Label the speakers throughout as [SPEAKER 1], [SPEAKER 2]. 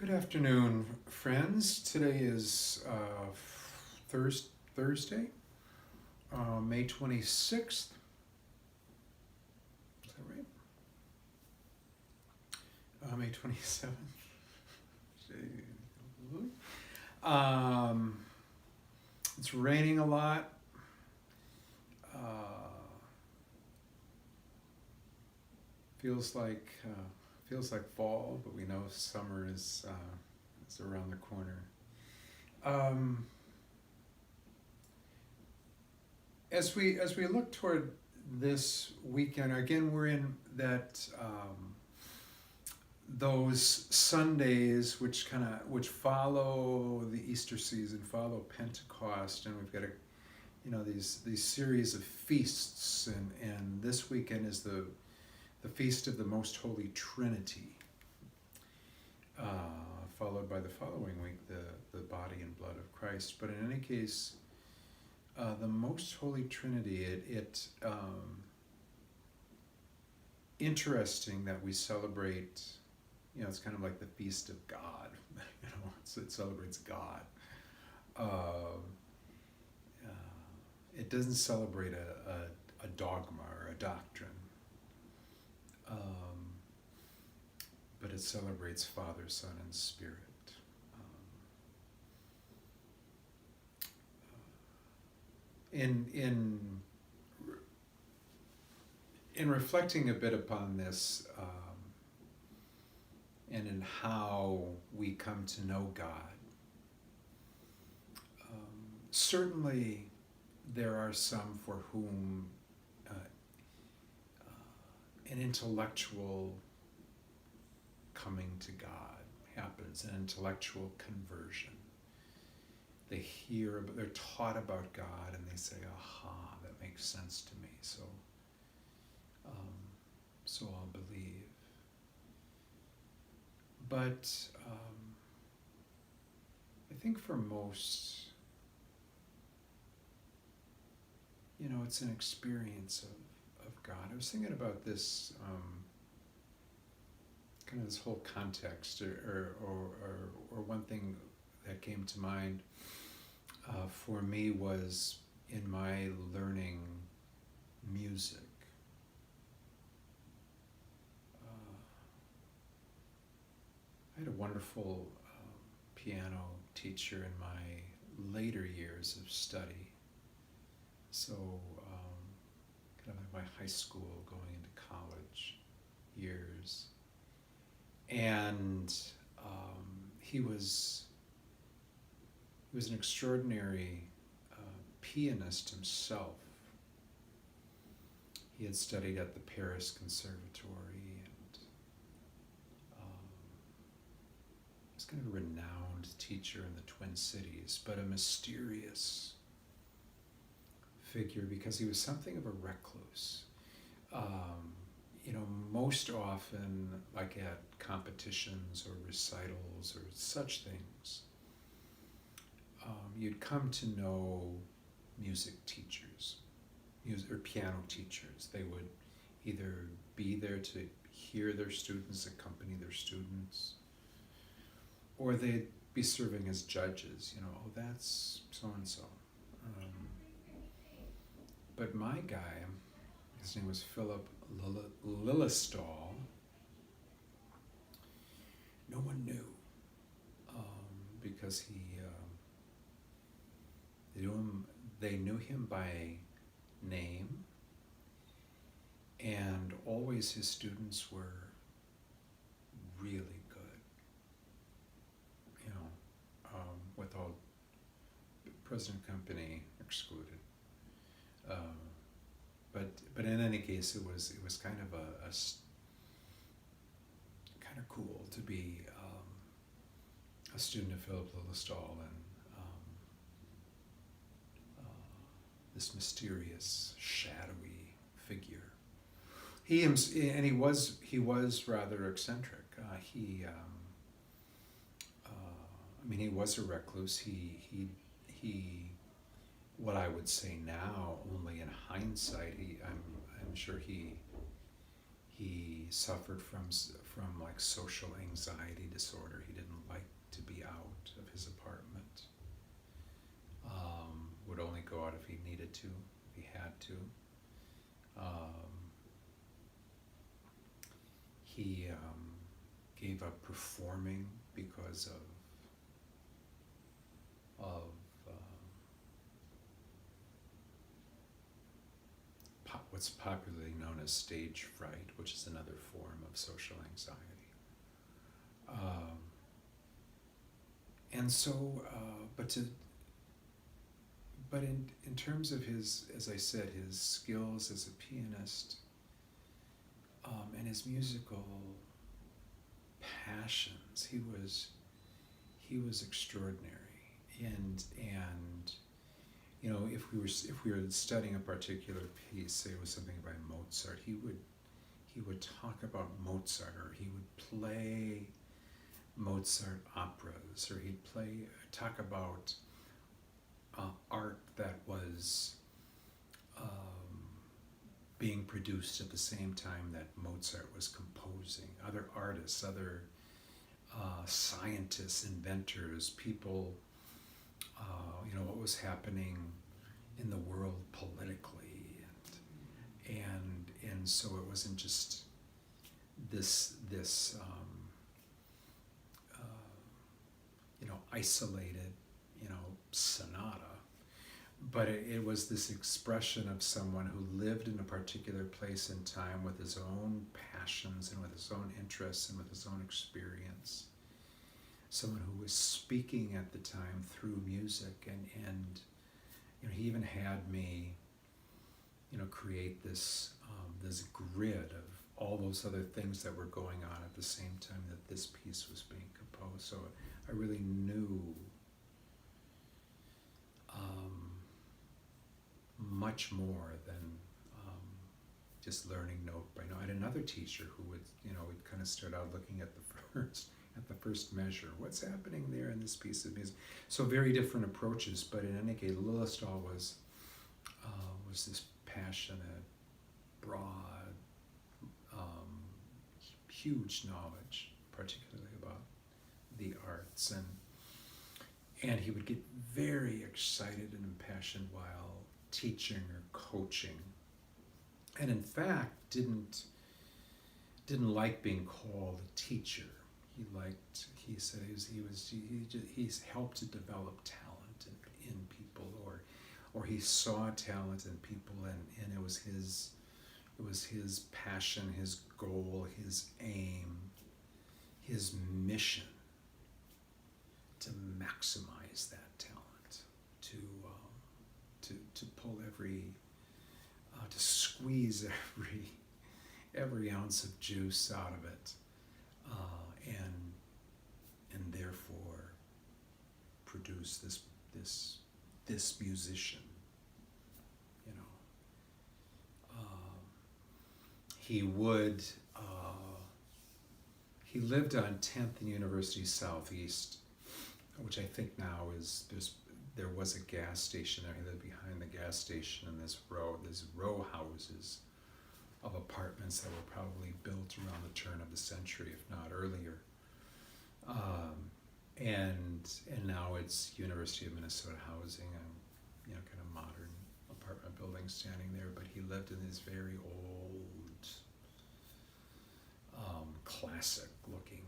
[SPEAKER 1] Good afternoon, friends. Today is Thursday, May 26th. Is that right? May 27th. Um, it's raining a lot. Uh, feels like fall, but we know summer is around the corner. Um, as we look toward this weekend, again, we're in that those Sundays which follow the Easter season, follow Pentecost, and we've got these series of feasts, and this weekend is the feast of the Most Holy Trinity, followed by the following week the body and blood of Christ. But in any case, the Most Holy Trinity, it interesting that we celebrate. It's kind of like the feast of God. It celebrates God. It doesn't celebrate a dogma or a doctrine, but it celebrates Father, Son, and Spirit. In reflecting a bit upon this, and in how we come to know God, certainly there are some for whom an intellectual coming to God happens, an intellectual conversion. They're taught about God, and they say, aha, that makes sense to me, so I'll believe. But I think for most, it's an experience of God. I was thinking about this, kind of this whole context, or one thing that came to mind for me was in my learning music. I had a wonderful piano teacher in my later years of study. So, kind of like my high school going into college years. And he was an extraordinary pianist himself. He had studied at the Paris Conservatory, and was kind of a renowned teacher in the Twin Cities, but a mysterious figure because he was something of a recluse. Most often, like at competitions or recitals or such things, you'd come to know music teachers, or piano teachers. They would either be there to hear their students, accompany their students, or they'd be serving as judges. Oh, that's so-and-so. But my guy, his name was Philip Lillestall. No one knew, because they knew him by name, and always his students were really good. With all present company excluded. But in any case, it was kind of kind of cool to be a student of Philip Lillestall, and this mysterious, shadowy figure. He was rather eccentric. He was a recluse. He what I would say now, only in hindsight, I'm sure he He suffered from like social anxiety disorder. He didn't like to be out of his apartment. Would only go out if he needed to, if he had to. He gave up performing because of what's popularly known as stage fright, which is another form of social anxiety. And so, but in terms of his, as I said, his skills as a pianist, and his musical passions, he was extraordinary. And you know, if we were studying a particular piece, say it was something by Mozart, he would talk about Mozart, or he would play Mozart operas, or he'd talk about art that was being produced at the same time that Mozart was composing. Other artists, other scientists, inventors, people, you know, what was happening in the world politically, and so it wasn't just this you know, isolated, you know, sonata, but it was this expression of someone who lived in a particular place and time with his own passions and with his own interests and with his own experience. Someone who was speaking at the time through music, and you know, he even had me, you know, create this this grid of all those other things that were going on at the same time that this piece was being composed. So I really knew much more than just learning note by note. I had another teacher who would, you know, would kind of start out looking at the first measure. What's happening there in this piece of music? So very different approaches, but in any case, Liljedahl was this passionate, broad, huge knowledge, particularly about the arts, and he would get very excited and impassioned while teaching or coaching, and in fact didn't like being called a teacher. He said he's helped to develop talent in people, or he saw talent in people, and it was his passion, his goal, his aim, his mission to maximize that talent, to pull to squeeze every ounce of juice out of it, and therefore produce this musician. You know, he lived on 10th and University Southeast, which I think now there was a gas station there. He lived behind the gas station in this row houses of apartments that were probably built around the turn of the century, if not earlier. And now it's University of Minnesota housing, and, you know, kind of modern apartment building standing there. But he lived in these very old, classic-looking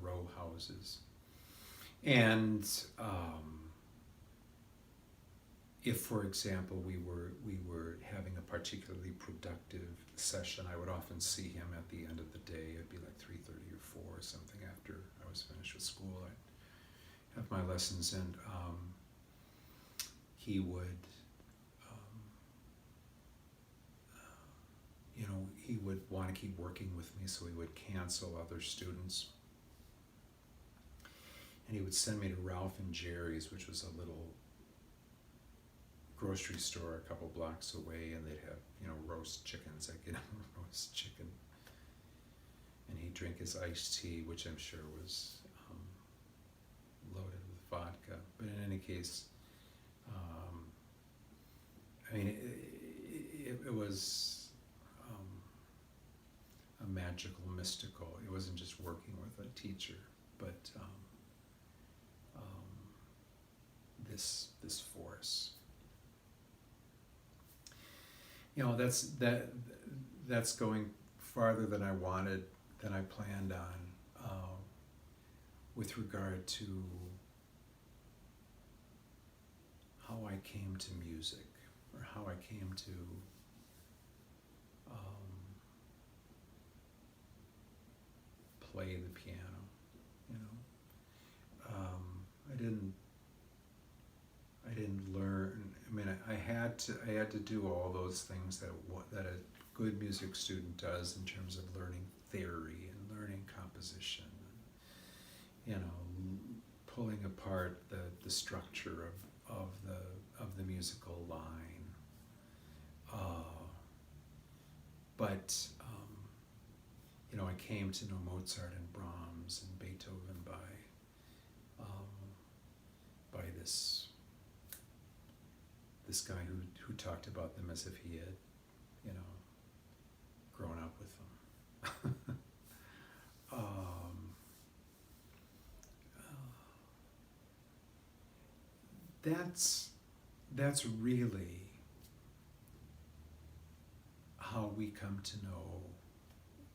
[SPEAKER 1] row houses. And if, for example, we were having a particularly productive session, I would often see him at the end of the day. It'd be like 3:30 or 4 or something after I was finished with school. I'd have my lessons, and he would, you know, he would want to keep working with me, so he would cancel other students. And he would send me to Ralph and Jerry's, which was a little grocery store a couple blocks away, and they'd have, you know, roast chickens. I'd get him a roast chicken. And he'd drink his iced tea, which I'm sure was loaded with vodka. But in any case, I mean, it was, magical, mystical. It wasn't just working with a teacher, but this force. That's going farther than I wanted, than I planned on, with regard to how I came to music, or how I came to play the piano. I didn't learn. I mean, I had to do all those things that a good music student does in terms of learning theory and learning composition. Pulling apart the structure of the musical line. But I came to know Mozart and Brahms and Beethoven by this guy who talked about them as if he had, grown up with them. That's really how we come to know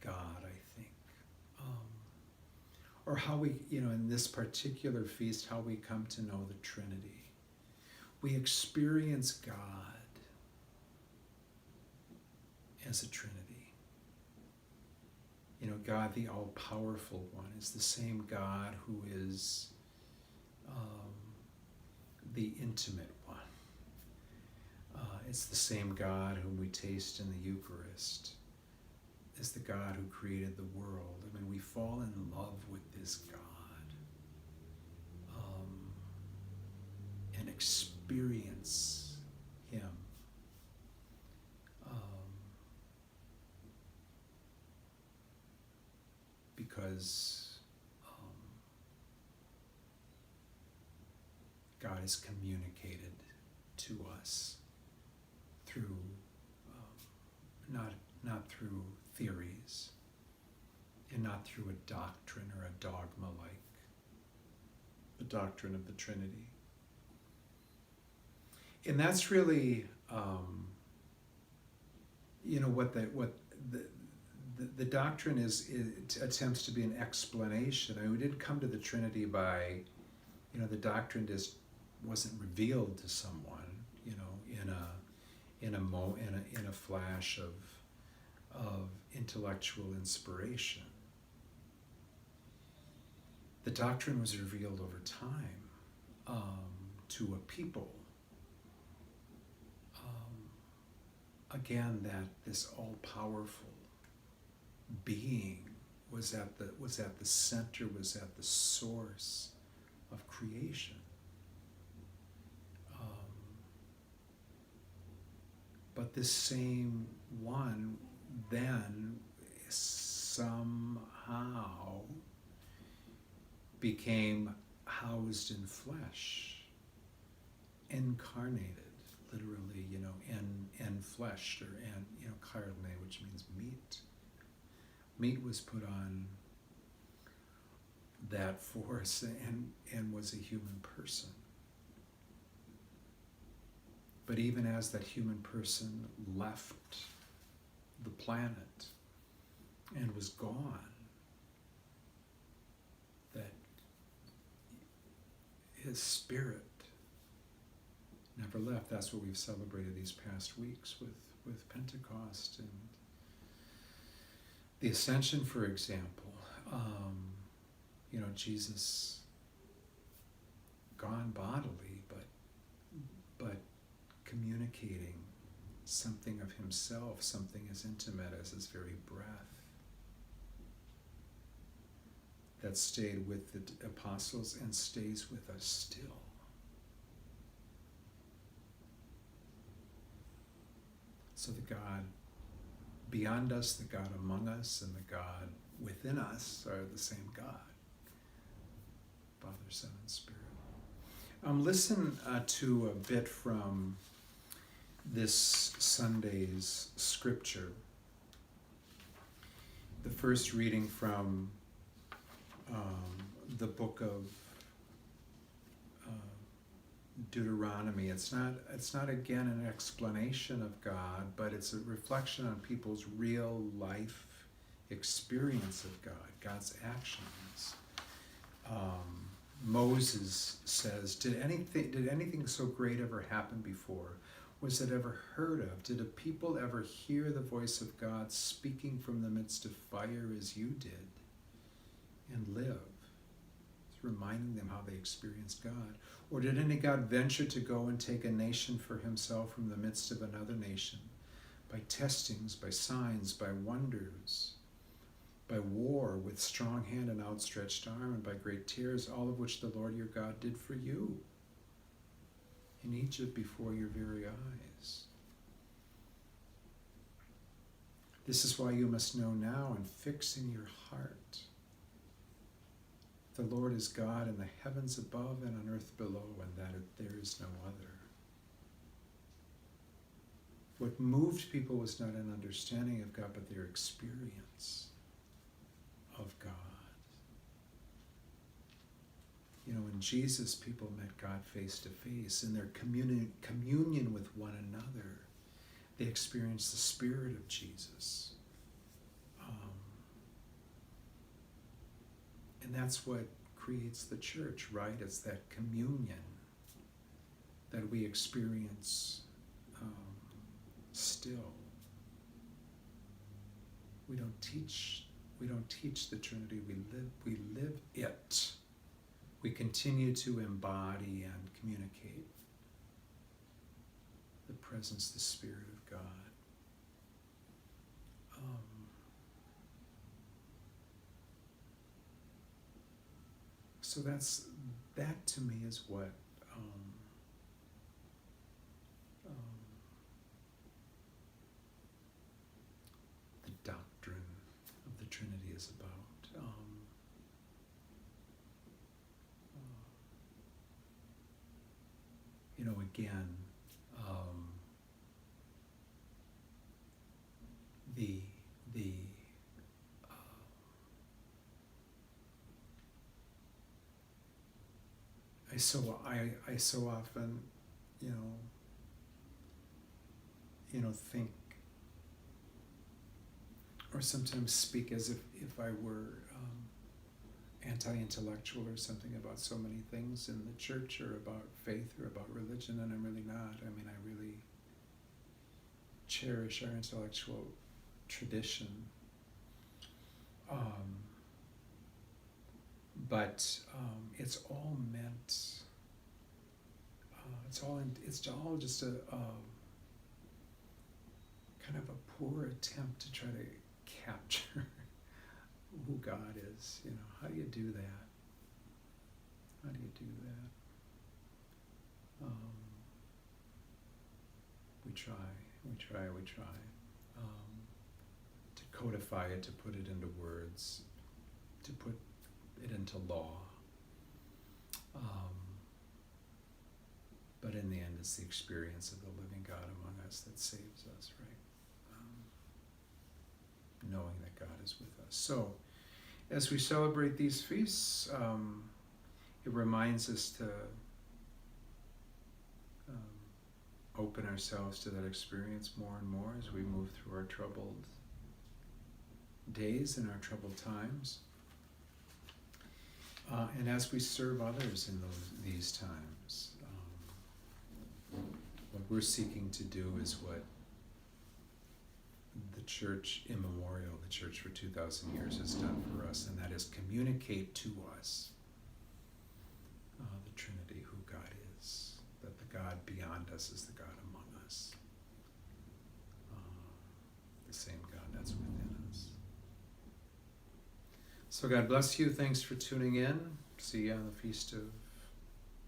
[SPEAKER 1] God, I think. Or how we, in this particular feast, how we come to know the Trinity. We experience God as a Trinity. God, the all-powerful one, is the same God who is the intimate one. It's the same God whom we taste in the Eucharist. It's the God who created the world. I mean, we fall in love with this God and experience Him. Because God is communicated to us through, not through theories, and not through a doctrine or a dogma like the doctrine of the Trinity. And that's really, what the doctrine is. It attempts to be an explanation. I mean, we didn't come to the Trinity by, the doctrine just wasn't revealed to someone, in a flash of intellectual inspiration. The doctrine was revealed over time to a people. Again, that this all-powerful being was at the center, was at the source of creation. But this same one then somehow became housed in flesh, incarnated, literally, and fleshed, or karne, which means meat. Meat was put on that force and was a human person. But even as that human person left the planet and was gone, that his spirit never left. That's what we've celebrated these past weeks with Pentecost and the Ascension, for example. Jesus gone bodily, but communicating something of himself, something as intimate as his very breath, that stayed with the apostles and stays with us still. So the God beyond us, the God among us, and the God within us are the same God, Father, Son, and Spirit. Listen to a bit from this Sunday's scripture. The first reading from the book of Deuteronomy. It's not again an explanation of God, but it's a reflection on people's real life experience of God, God's actions. Moses says, did anything so great ever happen before? Was it ever heard of? Did a people ever hear the voice of God speaking from the midst of fire as you did and live? It's reminding them how they experienced God. Or did any God venture to go and take a nation for himself from the midst of another nation by testings, by signs, by wonders, by war with strong hand and outstretched arm, and by great tears, all of which the Lord your God did for you in Egypt before your very eyes? This is why you must know now and fix in your heart. The Lord is God in the heavens above and on earth below, and that there is no other. What moved people was not an understanding of God, but their experience of God. You know, in Jesus, people met God face to face. In their communion with one another, they experienced the Spirit of Jesus. And that's what creates the church, right? It's that communion that we experience still. We don't teach the Trinity. We live it. We continue to embody and communicate the presence, the Spirit of God. So that to me is what the doctrine of the Trinity is about. You know, again, I so often, you know, think, or sometimes speak as if I were anti-intellectual or something about so many things in the church or about faith or about religion, and I'm really not. I mean, I really cherish our intellectual tradition. But it's all meant. It's all just a kind of a poor attempt to try to capture who God is. You know, how do you do that? How do you do that? We try. To codify it, to put it into words, to put it into law. But in the end, it's the experience of the living God among us that saves us, right? Knowing that God is with us. So, as we celebrate these feasts, it reminds us to open ourselves to that experience more and more as we move through our troubled days and our troubled times. And as we serve others in these times, what we're seeking to do is what the church immemorial, the church for 2,000 years has done for us, and that is communicate to us the Trinity, who God is, that the God beyond us is the God among us, the same God that's within us. So God bless you. Thanks for tuning in. See you on the Feast of